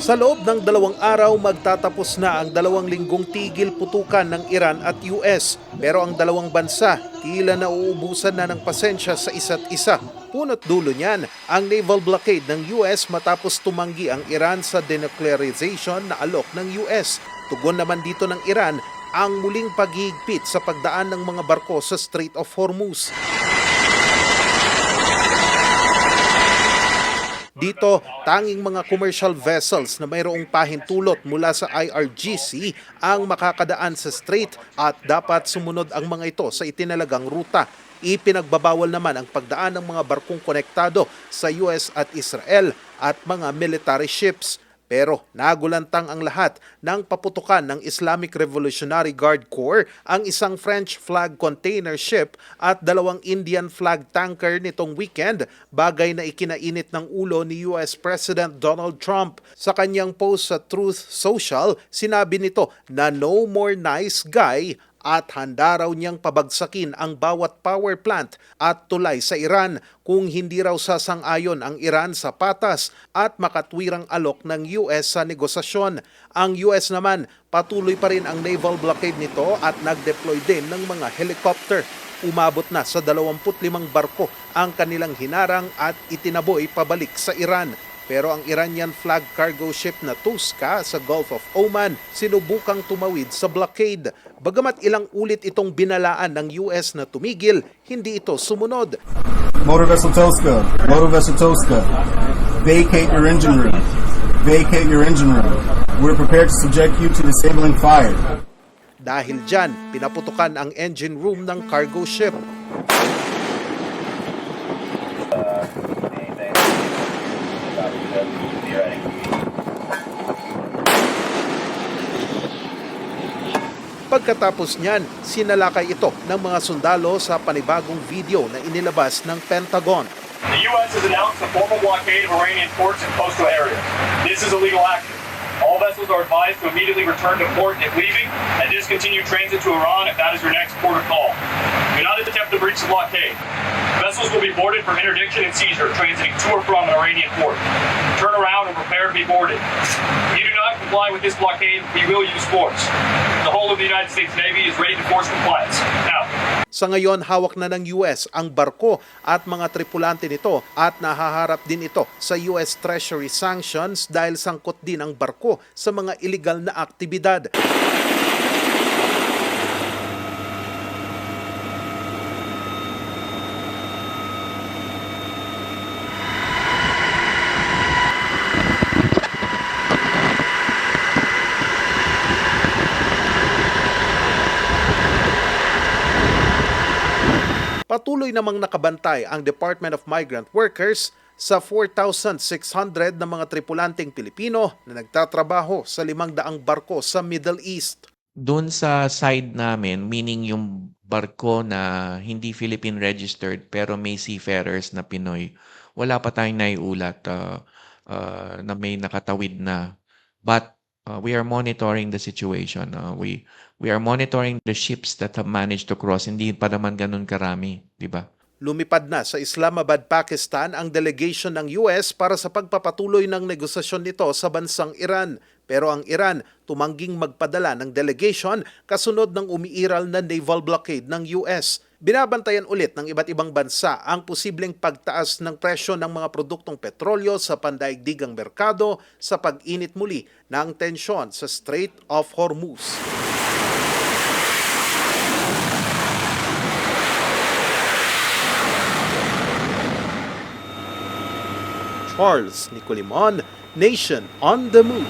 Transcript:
Sa loob ng 2 araw, magtatapos na ang 2 linggong tigil putukan ng Iran at US. Pero ang dalawang bansa tila nauubusan na ng pasensya sa isa't isa. Punot dulo niyan ang naval blockade ng US matapos tumanggi ang Iran sa denuclearization na alok ng US. Tugon naman dito ng Iran ang muling paghihigpit sa pagdaan ng mga barko sa Strait of Hormuz. Dito, tanging mga commercial vessels na mayroong pahintulot mula sa IRGC ang makakadaan sa strait at dapat sumunod ang mga ito sa itinalagang ruta. Ipinagbabawal naman ang pagdaan ng mga barkong konektado sa US at Israel at mga military ships. Pero nagulantang ang lahat ng paputukan ng Islamic Revolutionary Guard Corps ang isang French flag container ship at 2 Indian flag tanker nitong weekend, bagay na ikinainit ng ulo ni US President Donald Trump. Sa kanyang post sa Truth Social, sinabi nito na no more nice guy at handa raw niyang pabagsakin ang bawat power plant at tulay sa Iran kung hindi raw sasang-ayon ang Iran sa patas at makatwirang alok ng US sa negosasyon. Ang US naman, patuloy pa rin ang naval blockade nito at nag-deploy din ng mga helicopter. Umabot na sa 25 barko ang kanilang hinarang at itinaboy pabalik sa Iran. Pero ang Iranian flag cargo ship na Tuska sa Gulf of Oman sinubukang tumawid sa blockade. Bagamat ilang ulit itong binalaan ng US na tumigil, hindi ito sumunod. Motor Vessel Toska, vacate your engine room. Vacate your engine room. We're prepared to subject you to disabling fire. Dahil dyan, pinaputukan ang engine room ng cargo ship. Pagkatapos niyan, sinalakay ito ng mga sundalo sa panibagong video na inilabas ng Pentagon. The U.S. has announced a formal blockade of Iranian ports and coastal areas. This is a legal action. All vessels are advised to immediately return to port if leaving and discontinue transit to Iran if that is your next port of call. Do not attempt to breach the blockade. Vessels will be boarded for interdiction and seizure transiting to or from an Iranian port. Turn around and prepare to be boarded. If you do not comply with this blockade, we will use force. The whole of the United States Navy is ready to force compliance. Now, sa ngayon, hawak na ng US ang barko at mga tripulante nito at nahaharap din ito sa US Treasury sanctions dahil sangkot din ang barko sa mga illegal na aktibidad. Patuloy namang nakabantay ang Department of Migrant Workers sa 4,600 na mga tripulanteng Pilipino na nagtatrabaho sa 500 barko sa Middle East. Doon sa side namin, meaning yung barko na hindi Philippine registered pero may seafarers na Pinoy, wala pa tayong naiulat na may nakatawid na. But we are monitoring the situation. We are monitoring the ships that have managed to cross. Hindi pa naman ganun karami, di ba? Lumipad na sa Islamabad, Pakistan ang delegation ng US para sa pagpapatuloy ng negosasyon nito sa bansang Iran. Pero ang Iran tumangging magpadala ng delegation kasunod ng umiiral na naval blockade ng US. Binabantayan ulit ng iba't ibang bansa ang posibleng pagtaas ng presyo ng mga produktong petrolyo sa pandaigdigang merkado sa pag-init muli ng tensyon sa Strait of Hormuz. Charles Nicolimon, Nation on the Move.